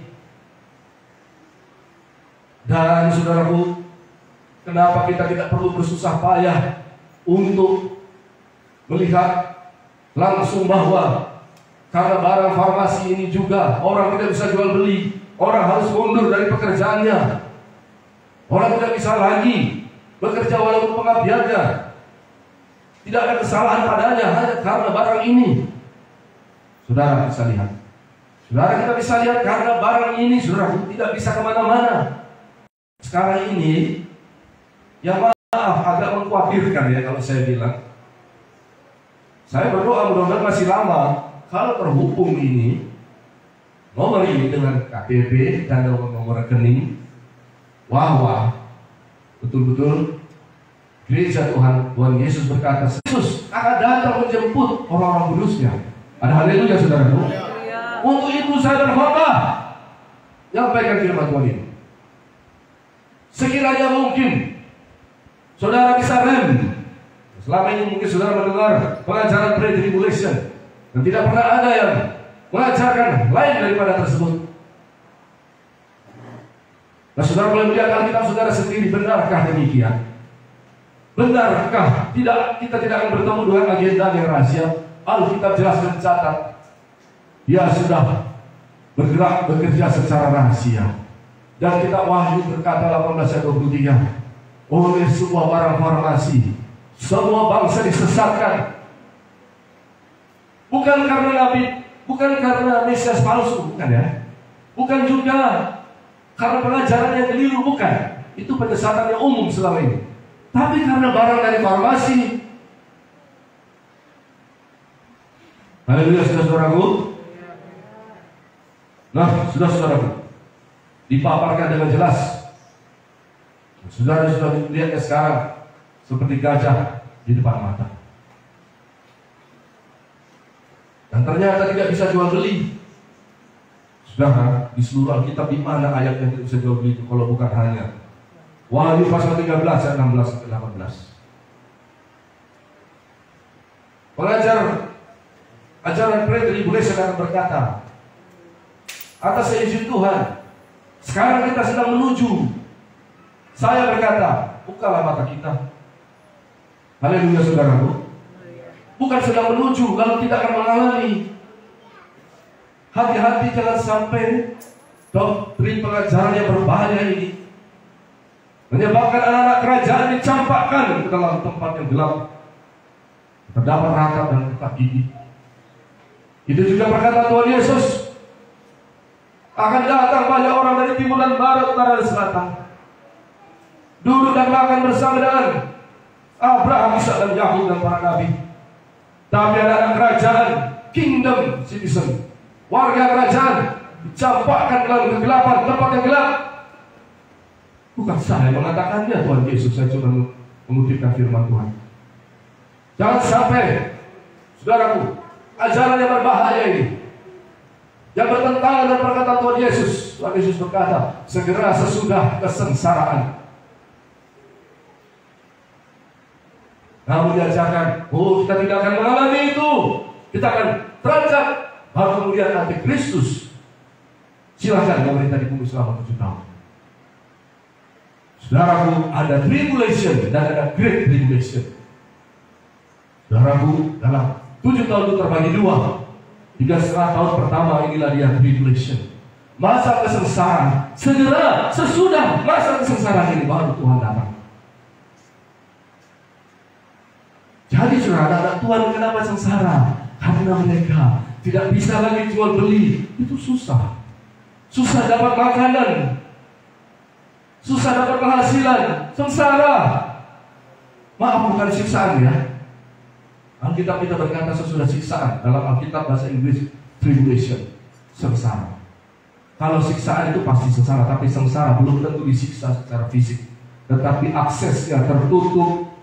A: Dan saudaraku, kenapa kita tidak perlu bersusah payah untuk melihat langsung bahwa karena barang farmasi ini juga orang tidak bisa jual beli, orang harus mundur dari pekerjaannya, orang tidak bisa lagi bekerja walaupun pengabdiannya, tidak ada kesalahan padanya hanya karena barang ini. Saudara bisa lihat, saudara kita bisa lihat karena barang ini, saudara tidak bisa kemana-mana. Sekarang ini, yang maaf agak mengkhawatirkan ya kalau saya bilang. Saya berdoa mudah-mudahan masih lama. Kalau terhubung ini, nomor ini dengan KTP dan nomor rekening, wah, betul-betul gereja Tuhan Yesus berkata, Yesus akan datang menjemput orang-orang kudusnya. Ada haleluya, saudara. Untuk itu saya berkhotbah, nyampaikan firman Tuhan ini. Sekiranya mungkin saudara bisa rem. Selama ini mungkin saudara mendengar pengajaran pre-tribulation dan tidak pernah ada yang mengajarkan lain daripada tersebut. Nah, saudara boleh melihat Alkitab saudara sendiri, benarkah demikian? Benarkah kita tidak akan bertemu dengan agenda yang rahasia? Alkitab jelas mencatat dia sudah bergerak bekerja secara rahasia. Dan kita Wahyu berkata 18:23, oleh sebuah barang farmasi semua bangsa disesatkan. Bukan karena Nabi, bukan karena Mesias palsu, bukan ya. Bukan juga karena pengajaran yang keliru, bukan. Itu penyesatan yang umum selama ini. Tapi karena barang dari farmasi. Haleluya, saudara-saudaraku. Nah, saudara-saudaraku, dipaparkan dengan jelas. Saudara sudah lihatnya sekarang seperti gajah di depan mata. Dan ternyata tidak bisa jual beli. Saudara, di seluruh Alkitab di mana ayat yang tidak bisa jual beli itu kalau bukan hanya Wahyu pasal 13 ayat 16-18. Pengajar ajaran pre-tribulation akan berkata, atas izin Tuhan, sekarang kita sedang menuju. Saya berkata, bukalah mata kita. Haleluya, saudaraku. Bukan sedang menuju, lalu tidak akan mengalami. Hati-hati jangan sampai doktrin pengajaran yang berbahaya ini menyebabkan anak-anak kerajaan dicampakkan ke dalam tempat yang gelap, terdapat rangkap dan tetap gigi. Itu juga perkataan Tuhan Yesus, akan datang banyak orang dari timur dan barat, utara dan selatan. duduk dan makan bersama dengan Abraham, Ishak dan Yakub dan para nabi. Tapi ada anak kerajaan, kingdom citizen, warga kerajaan, dicampakkan dalam kegelapan, tempat yang gelap. Bukan saya yang mengatakannya, Tuhan Yesus. Saya cuma mengutipkan firman Tuhan. Jangan sampai, saudaraku, ajaran yang berbahaya ini, yang bertentangan dengan perkataan Tuhan Yesus. Tuhan Yesus berkata, segera sesudah kesengsaraan. Namun diajarkan, kita tidak akan mengalami itu. Kita akan terancam. Baru kemudian nanti Kristus. Silakan pemerintah di bumi selama 7 tahun. Saudaraku, ada tribulation dan ada great tribulation. Saudaraku, dalam 7 tahun itu terbagi 2. 3,5 tahun pertama inilah dia tribulation. Masa kesengsaraan. Segera sesudah masa kesengsaraan ini baru Tuhan datang. Jadi saudara, Tuhan kenapa sengsara? Karena mereka tidak bisa lagi jual beli. Itu susah. Susah dapat makanan, susah dapat penghasilan, sengsara. Maaf, bukan siksaan ya. Alkitab kita berkata sesudah siksaan. Dalam Alkitab bahasa Inggris, tribulation, sengsara. Kalau siksaan itu pasti sengsara, tapi sengsara belum tentu disiksa secara fisik. Tetapi aksesnya tertutup,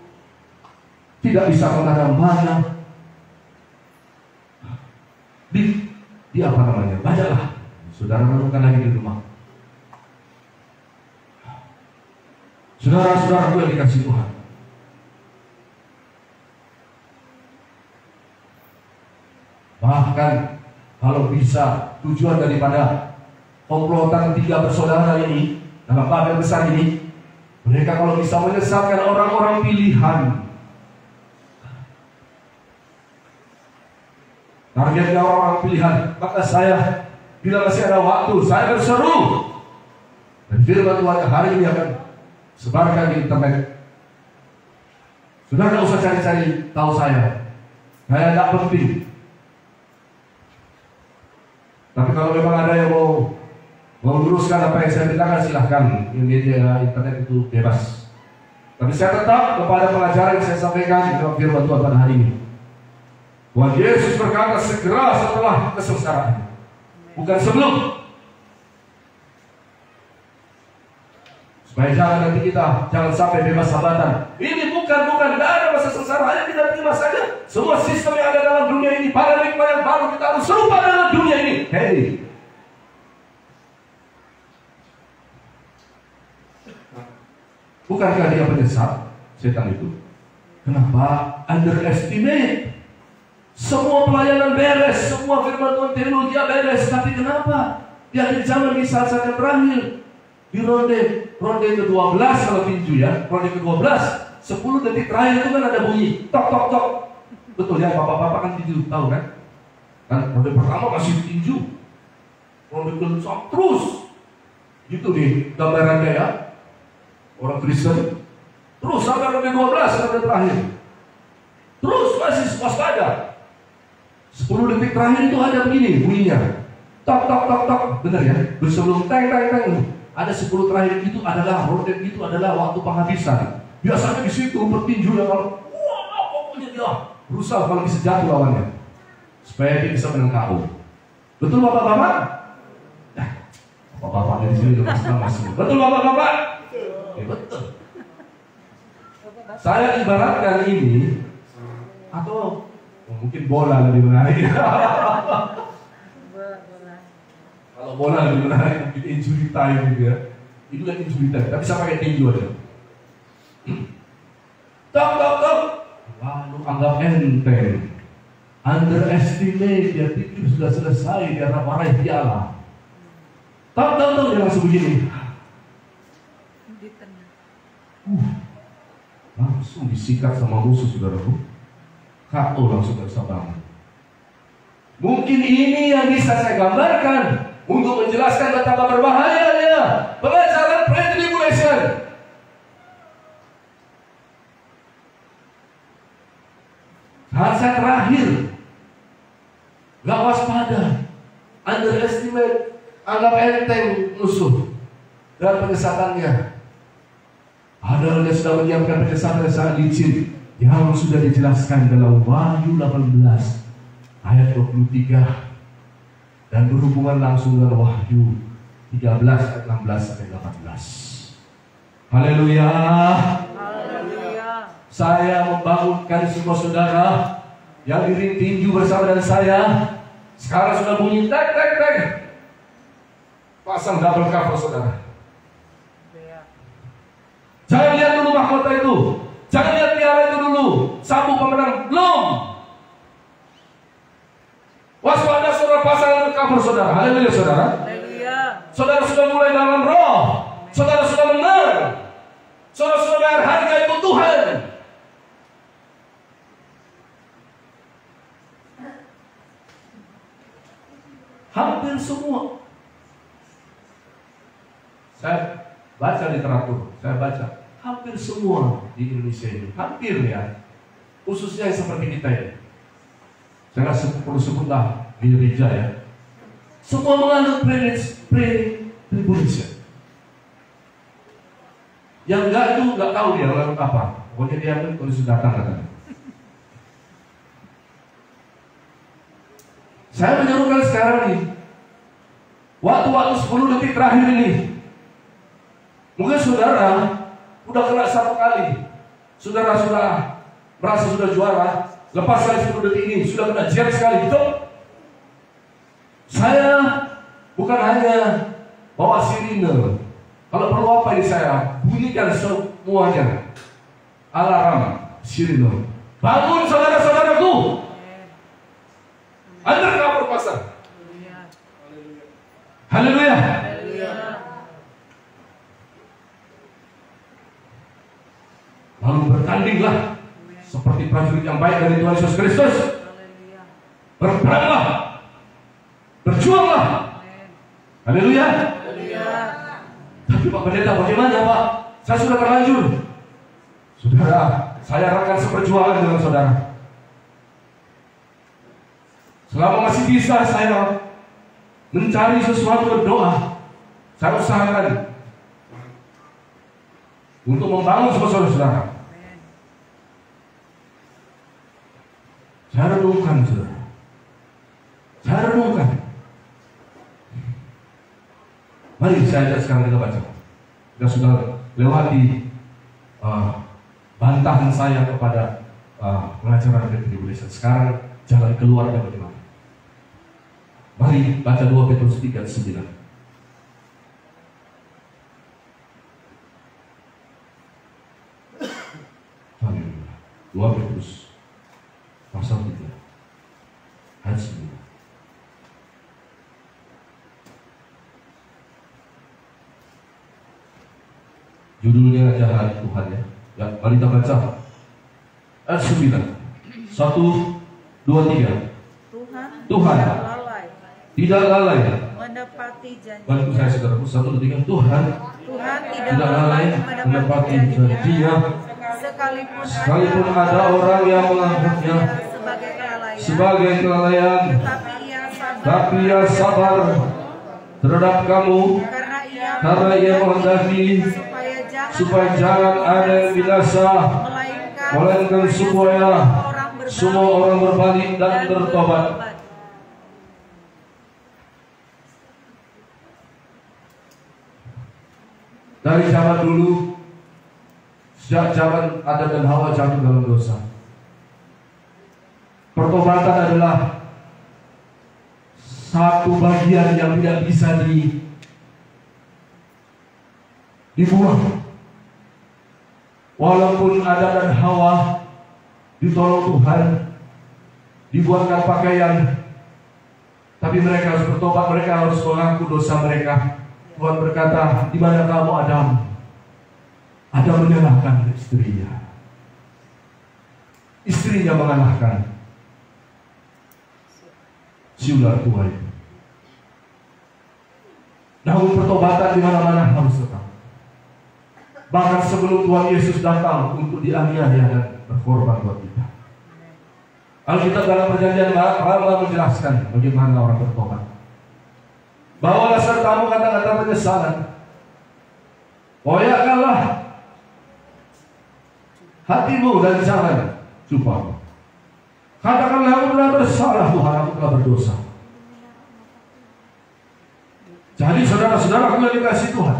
A: tidak bisa kemana-mana. Di apa namanya? Bacalah. Saudara renungkan lagi di rumah. Saudara-saudaraku yang dikasih Tuhan, bahkan kalau bisa tujuan daripada komplotan 3 bersaudara ini dalam Babel besar ini, mereka kalau bisa menyesatkan orang-orang pilihan. Targetnya orang-orang pilihan. Maka saya, bila masih ada waktu, saya berseru. Dan firman Tuhan hari ini akan sebarkan di internet. Sudah tidak usah cari-cari tahu saya. Saya tidak penting. Tapi kalau memang ada yang mau meluruskan apa yang saya ceritakan, silahkan. Media internet itu bebas. Tapi saya tetap kepada pengajaran yang saya sampaikan dalam firman Tuhan pada hari ini. Tuhan Yesus berkata segera setelah kesengsaraan, bukan sebelum. Supaya nanti kita jangan sampai bebas hambatan. Ini bukan tidak ada masa sengsara, hanya kita terima saja. Semua sistem yang ada dalam dunia ini, paradigma yang baru kita harus serupa dalam dunia ini. Hei, bukankah dia penyesat, setan itu? Kenapa underestimate? Semua pelayanan beres, semua firman Tuhan teologi beres, tapi kenapa di akhir zaman di saat-saat yang terakhir, di ronde ke-12 kalau tinju ya, ronde ke-12, 10 detik terakhir itu kan ada bunyi tok tok tok. Betul ya, bapak-bapak kan tinju, tahu kan? Kan ronde pertama masih tinju, ronde ke-1 terus, gitu nih gambarannya ya, orang Kristen, terus sampai ronde 12 ronde terakhir, terus masih waspada. 10 detik terakhir itu ada begini bunyinya, tok tok tok tok, benar ya? Sebelum teng teng teng, ada 10 terakhir itu adalah ronde, itu adalah waktu penghabisan. Biasanya di situ petinju yang kalau pokoknya dia berusaha kalau bisa jatuh lawannya supaya dia bisa menang KO. Betul bapak-bapak? Nah, bapak-bapaknya di sini lemas masih. Betul bapak-bapak? Ya, betul. Saya ibaratkan ini atau mungkin bola lebih menarik. Kalau bola lebih menarik, mungkin injury time gitu ya. Itu kan injury time, tapi saya pakai tinju aja. Tok tok tok. Lalu anggap enteng. Underestimate, dia pikir sudah selesai, dia raih piala. Tok tok tok, dia langsung begini. Langsung disikat sama musuh, saudaraku. KO langsung bersabar. Mungkin ini yang bisa saya gambarkan untuk menjelaskan betapa berbahayanya pengajaran pre-tribulation. Saat terakhir, gak waspada, underestimate, anggap enteng musuh dan penyesatannya. Adalah dia sudah menyiapkan kerjasama sangat licin yang sudah dijelaskan dalam Wahyu 18 ayat 23 dan berhubungan langsung dengan Wahyu 13 ayat 16 sampai 18. Haleluya.
B: Haleluya.
A: Saya membangunkan semua saudara yang iring tinju bersama dengan saya. Sekarang sudah bunyi tek tek tek. Pasang double cover saudara. Jangan lihat dulu mahkota itu. Jangan lihat piala itu dulu. Sabuk pemenang belum. Waspada saudara, pasang cover saudara. Haleluya saudara.
B: Haleluya.
A: Saudara sudah mulai dalam roh. Saudara sudah menang. Saudara sudah bayar harga itu Tuhan. Hampir semua. Saya baca literatur, saya baca hampir semua di Indonesia ini, hampir ya, khususnya yang seperti kita ini. Saya nggak perlu sebutlah di gereja ya. Semua menganut pre-tribulation. Yang enggak itu nggak tahu dia menganut apa. Pokoknya dia kan kalau sudah datang katanya. Saya menyerukan sekarang nih, waktu-waktu 10 detik terakhir ini, mungkin saudara udah kena satu kali, saudara sudah merasa sudah juara, lepas kali 10 detik ini sudah kena jam sekali, gitu. Saya bukan hanya bawa sirine, kalau perlu apa ini saya bunyikan semuanya, alarm, sirine. Bangun saudara-saudaraku, Anda kabur pasar. Haleluya. Lalu bertandinglah seperti prajurit yang baik dari Tuhan Yesus Kristus. Berperanglah, berjuanglah. Haleluya. Tapi Pak Pendeta bagaimana Pak? Saya sudah terlanjur. Saudara, saya akan seperjuangan dengan saudara. Selama masih bisa saya mencari sesuatu berdoa, saya usahakan untuk membangun semua saudara-saudara. Saya renungkan saudara. Saya renungkan. Mari saya ajak sekarang kita baca. Kita sudah lewati bantahan saya kepada pengajaran pre-tribulation. Sekarang jalan keluarnya bagaimana? Mari baca 2 Petrus 3:9. Haleluya. 2 Petrus pasal 3 ayat 9. Judulnya jahat Tuhan ya. Ya, mari kita baca ayat 9. 1, 2, 3. Tuhan tidak lalai
B: menepati janji.
A: Bantu saya saudaraku, 1, 2, 3. Tuhan tidak lalai menepati janjinya, sekalipun ada orang yang menganggapnya sebagai kelalaian, tapi ia sabar terhadap kamu, karena ia menghendaki supaya jangan ada yang binasa, melainkan supaya semua orang berbalik dan bertobat. Dari zaman dulu, sejak zaman Adam dan Hawa jatuh dalam dosa, pertobatan adalah satu bagian yang tidak bisa dibuang. Walaupun Adam dan Hawa ditolong Tuhan, dibuatkan pakaian, tapi mereka harus bertobat, mereka harus mengaku dosa mereka. Tuhan berkata, di mana kamu Adam? Adam menyalahkan istrinya. Istrinya mengalahkan si ular tua itu. Namun pertobatan di mana-mana harus tetap. Bahkan sebelum Tuhan Yesus datang untuk dianiaya dan berkorban buat kita. Alkitab dalam Perjanjian Lama menjelaskan bagaimana orang bertobat. Bawalah sertamu kata-kata penyesalan. Koyakkanlah hatimu dan jangan lupa. Katakanlah, aku telah bersalah Tuhan, aku telah berdosa. Jadi saudara-saudara yang dikasihi Tuhan,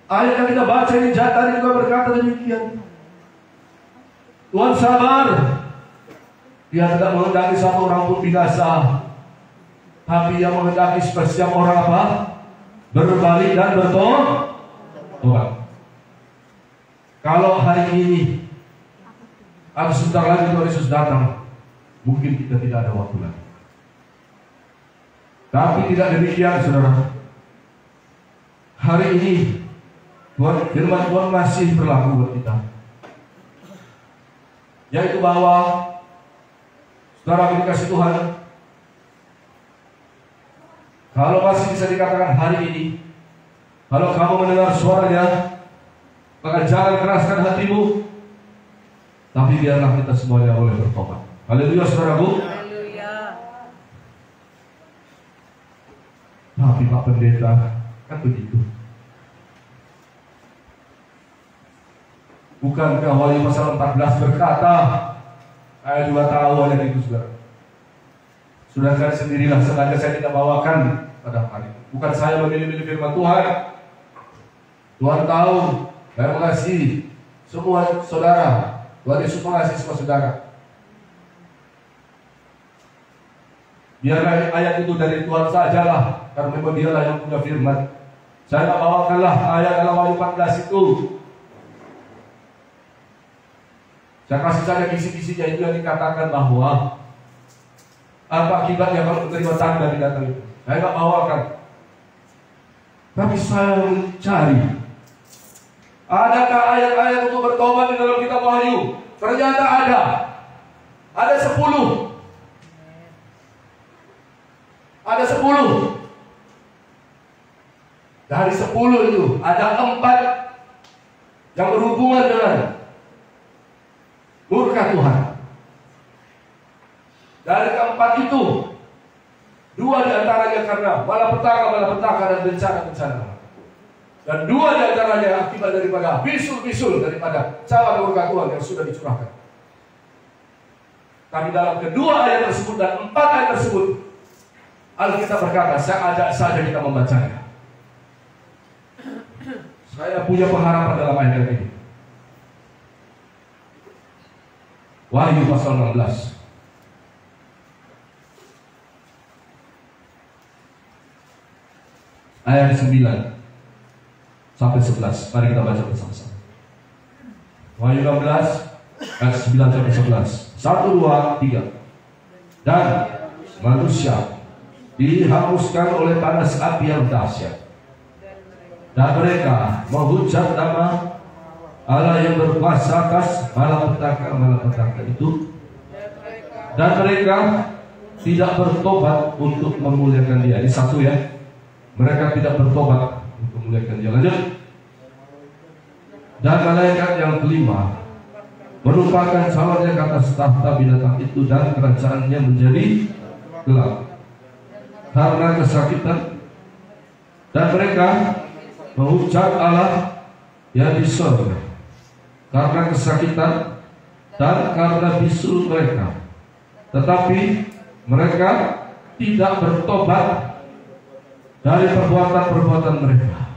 A: ayat yang kita baca ini tadi juga berkata demikian. Tuhan sabar, Dia tidak menghendaki satu orang pun binasa, tapi Dia menghendaki setiap orang apa? Berbalik dan bertobat. Kalau hari ini atau sebentar lagi Tuhan Yesus datang, mungkin kita tidak ada waktu lagi. Tapi tidak demikian, saudara. Hari ini firman Tuhan masih berlaku buat kita, yaitu bahwa saudara yang dikasihi Tuhan, kalau masih bisa dikatakan hari ini, kalau kamu mendengar suaranya, maka jangan keraskan hatimu, tapi biarlah kita semuanya boleh bertobat. Haleluya, saudaraku.
B: Haleluya.
A: Tapi Pak Pendeta, kan begitu. Bukankah Wahyu pasal 14 berkata, saya juga tahu ada itu, saudara. Sudah kan sendirilah, sengaja saya tidak bawakan pada hari itu. Bukan saya memilih-milih firman Tuhan. Tuhan tahu, saya mengasihi semua saudara. Tuhan Yesus mengasihi semua saudara. Biarlah ayat itu dari Tuhan sajalah, karena memang Dialah yang punya firman. Saya tak bawakanlah ayat dalam Wahyu 14 itu. Saya kasih saja kisi-kisinya itu yang dikatakan bahwa apa akibatnya kalau menerima tanda binatang itu. Saya tak bawakan. Tapi saya mencari, adakah ayat-ayat untuk bertobat di dalam kitab Wahyu? Ternyata ada. Ada 10. Ada 10. Dari 10 itu ada 4 yang berhubungan dengan murka Tuhan. Dari keempat itu, 2 diantaranya karena malapetaka dan bencana-bencana. Dan 2 diantaranya akibat daripada bisul-bisul daripada cawan murka Tuhan yang sudah dicurahkan. Tapi dalam kedua ayat tersebut dan 4 ayat tersebut, Alkitab berkata, saya ajak saja kita membacanya. Saya punya pengharapan dalam ayat ini. Wahyu pasal 16. Ayat 9 sampai 11. Mari kita baca bersama-sama. Wahyu 16 ayat 9 sampai 11. 1, 2, 3. Dan manusia dihanguskan oleh panas api yang dahsyat, dan mereka menghujat nama Allah yang berkuasa atas malapetaka itu, dan mereka tidak bertobat untuk memuliakan Dia. Ini satu ya, mereka tidak bertobat untuk memuliakan Dia. Lanjut. Dan malaikat yang kelima merupakan calon yang atas tahta binatang itu, dan kerajaannya menjadi gelap karena kesakitan, dan mereka menghujat Allah yang di surga karena kesakitan dan karena bisul mereka. Tetapi mereka tidak bertobat dari perbuatan-perbuatan mereka.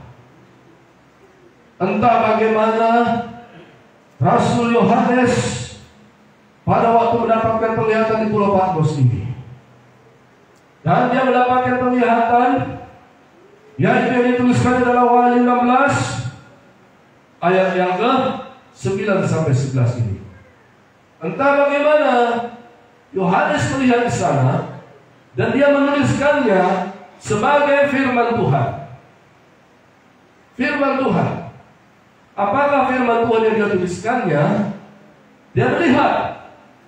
A: Entah bagaimana Rasul Yohanes pada waktu mendapatkan penglihatan di Pulau Patmos ini, dan dia mendapatkan penglihatan yaitu yang dituliskan dalam Wahyu 16 ayat yang ke-9 sampai 11 ini. Entah bagaimana Yohanes melihat di sana dan dia menuliskannya sebagai firman Tuhan. Firman Tuhan. Apakah firman Tuhan yang dia tuliskannya? Dia melihat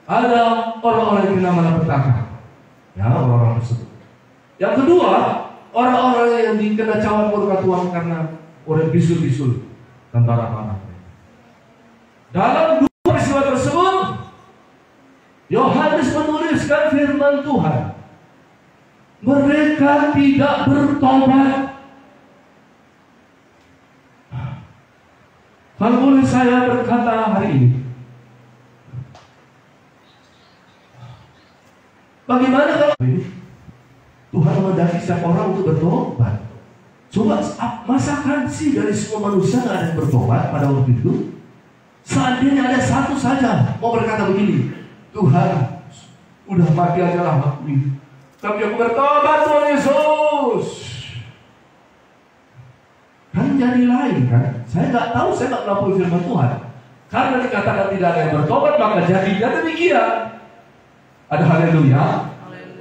A: ada orang-orang yang bernama malapetaka. Ya, orang-orang tersebut. Yang kedua, orang-orang yang dikena cawan murka Tuhan karena oleh bisul-bisul tentara panah. Dalam 2 peristiwa tersebut, Yohanes menuliskan firman Tuhan. Mereka tidak bertobat. Kalau boleh saya berkata hari ini, bagaimana kalau ini Tuhan menghendaki setiap orang untuk bertobat? Coba masakan sih dari semua manusia nggak ada yang bertobat pada waktu itu? Seandainya ada satu saja mau berkata begini, Tuhan, udah mati aja lah aku ini, tapi aku bertobat Tuhan Yesus. Kan jadi lain kan? Saya nggak tahu, saya nggak melampaui firman Tuhan. Karena dikatakan tidak ada yang bertobat, maka jadinya demikian. Ada haleluya.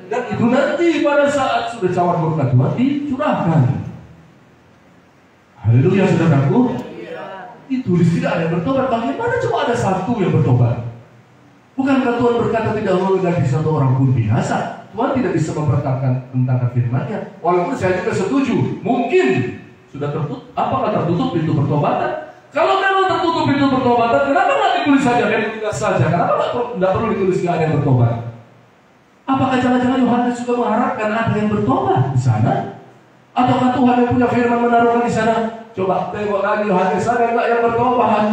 A: Dan itu nanti pada saat sudah cawan berkat Tuhan dicurahkan. Haleluya saudaraku. Ditulis tidak ada yang bertobat. Bagaimana coba ada satu yang bertobat? Bukankah Tuhan berkata tidak menghendaki satu orang pun binasa? Tuhan tidak bisa memperkatakan tentang firman-Nya. Walaupun saya juga setuju, mungkin sudah tertutup. Apakah tertutup pintu pertobatan? Kalau memang tertutup pintu pertobatan, kenapa nggak ditulis saja? Ditulis saja. Kenapa nggak perlu ditulis nggak ada yang bertobat? Apakah jangan-jangan Yohanes juga mengharapkan ada yang bertobat di sana? Ataukah Tuhan yang punya firman menaruhkan di sana? Coba tengok lagi Yohanes, ada nggak yang bertobat?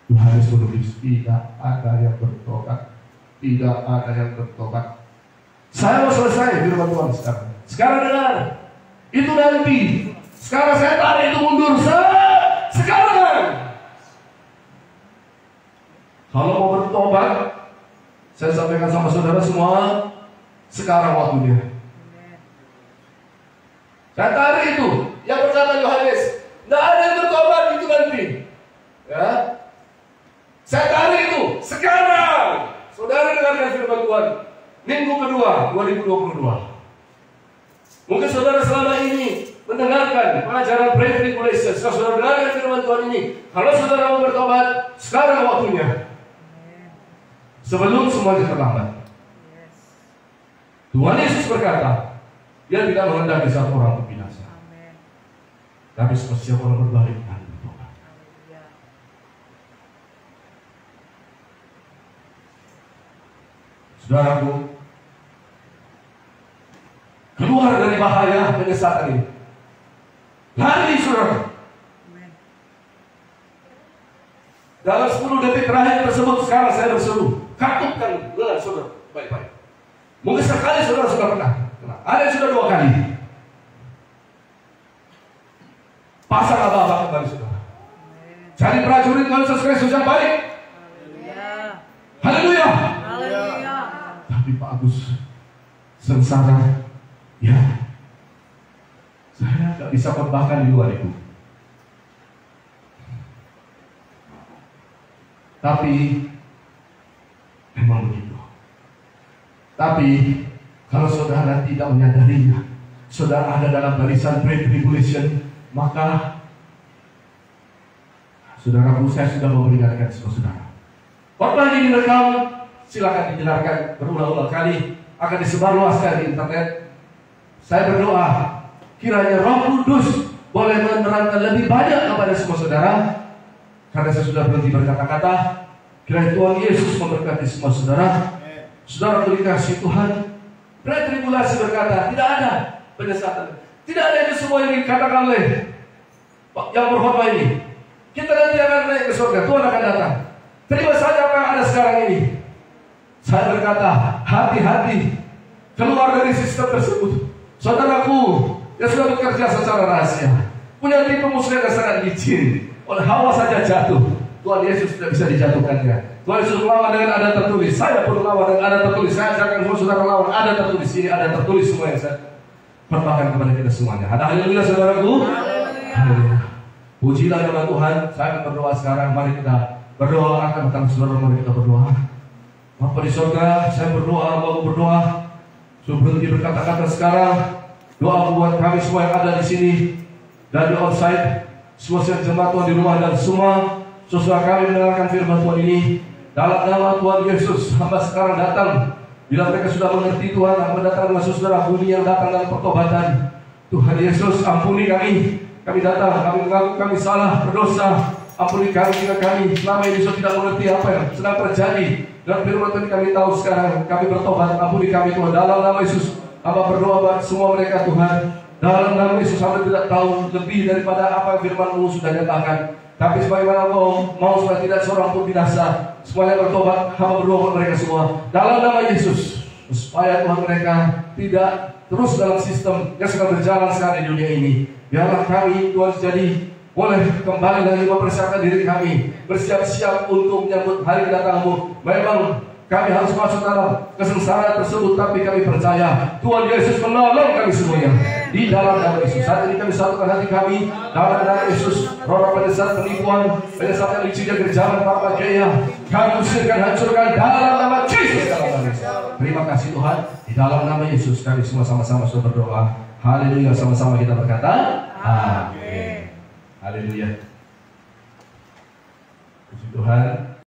A: Yohanes menulis tidak ada yang bertobat, tidak ada yang bertobat. Saya mau selesai firman Tuhan sekarang. Sekarang dengar, itu nanti. Sekarang saya tarik itu mundur. Sekarang. Kalau mau bertobat, saya sampaikan sama saudara semua, sekarang waktunya. Saya tarik itu. Yang berkata Yohanes, tidak ada yang bertobat itu nanti. Ya. Saya tarik itu. Sekarang. Saudara dengarkan firman Tuhan. Minggu kedua 2022. Mungkin saudara selama ini mendengarkan pengajaran pre-tribulation. Setelah saudara dengarkan firman Tuhan ini, kalau saudara mau bertobat, sekarang waktunya. Sebelum semuanya terlambat. Tuhan Yesus berkata, Dia tidak menghendaki satu orang untuk binasa, tapi setiap orang berbalik dan bertobat. Saudaraku, keluar dari bahaya penyesatan ini. Lari saudara. Dalam 10 detik terakhir tersebut sekarang saya berseru, katupkan lengan saudara baik-baik. Mungkin sekali saudara sudah pernah, ada yang sudah 2 kali. Pasang apa-apa kembali saudara. Cari prajurit Tuhan Yesus Kristus yang baik. Haleluya. Haleluya. Tapi Pak Agus sengsara. Ya, saya tidak bisa khotbahkan di luar itu. Tapi memang begitu. Tapi kalau saudara tidak menyadarinya, saudara ada dalam barisan pre-tribulation, maka saudara saya sudah memperingatkan semua saudara. Khotbah ini direkam, silakan didengarkan berulang-ulang kali, akan disebarluaskan di internet. Saya berdoa, kiranya Roh Kudus boleh menerangkan lebih banyak kepada semua saudara. Karena saya sudah berhenti berkata-kata, kiranya Tuhan Yesus memberkati semua saudara. Saudara dikasih Tuhan. Pre-tribulasi berkata, tidak ada penyesatan. Tidak ada itu semua yang dikatakan oleh yang berkhotbah ini. Kita nanti akan naik ke surga, Tuhan akan datang. Terima saja apa yang ada sekarang ini. Saya berkata, hati-hati keluar dari sistem tersebut. Saudaraku yang sudah bekerja secara rahasia, punya tipe muslim yang sangat licin, oleh Hawa saja jatuh. Tuhan Yesus tidak bisa dijatuhkannya. Tuhan Yesus melawan dengan ada tertulis. Saya pun melawan dengan ada tertulis. Saya ajarkan semua saudara melawan ada tertulis. Ini ada tertulis semua yang saya pertahankan kepada kita semuanya. Ada haleluya saudaraku. Haleluya. Pujilah nama Tuhan. Saya akan berdoa sekarang. Mari kita berdoa akan tentang saudara. Mari kita berdoa. Bapa di surga, saya berdoa, mau berdoa. Sebelum berkata-kata sekarang, doa buat kami semua yang ada di sini dan di outside, semua jemaat Tuhan di rumah dan semua sesuai kami mendengarkan firman Tuhan ini. Dalam nama Tuhan Yesus, hamba sekarang datang. Bila mereka sudah mengerti Tuhan, hamba datang dengan saudara bumi yang datang dalam pertobatan. Tuhan Yesus, ampuni kami. Kami datang, kami mengaku kami salah, berdosa. Ampuni kami jika kami selama ini sudah tidak mengerti apa yang sedang terjadi. Dan firman Tuhan kami tahu sekarang, kami bertobat. Ampuni kami Tuhan, dalam nama Yesus. Hamba berdoa buat semua mereka Tuhan Dalam nama Yesus, hamba tidak tahu lebih daripada apa yang firman-Mu sudah nyatakan. Tapi sebagaimana Engkau mau supaya tidak seorang pun binasa, semuanya bertobat, hamba berdoa buat mereka semua. Dalam nama Yesus, supaya Tuhan mereka tidak terus dalam sistem yang sedang berjalan sekarang di dunia ini. Biarlah kami, Tuhan, jadi boleh kembali lagi mempersiapkan diri kami, bersiap-siap untuk menyambut hari kedatangan-Mu. Memang kami harus masuk dalam kesengsaraan tersebut, tapi kami percaya Tuhan Yesus menolong kami semuanya. Di dalam nama Yesus, saat ini kami satukan hati kami dalam nama Yesus. Roh pedesaan penipuan, pedesaan yang licin yang berjalan tanpa jaya, kami usirkan, hancurkan dalam nama Yesus. Terima kasih Tuhan. Di dalam nama Yesus kami semua sama-sama sudah berdoa. Haleluya, sama-sama kita berkata amin. Haleluya. Puji Tuhan.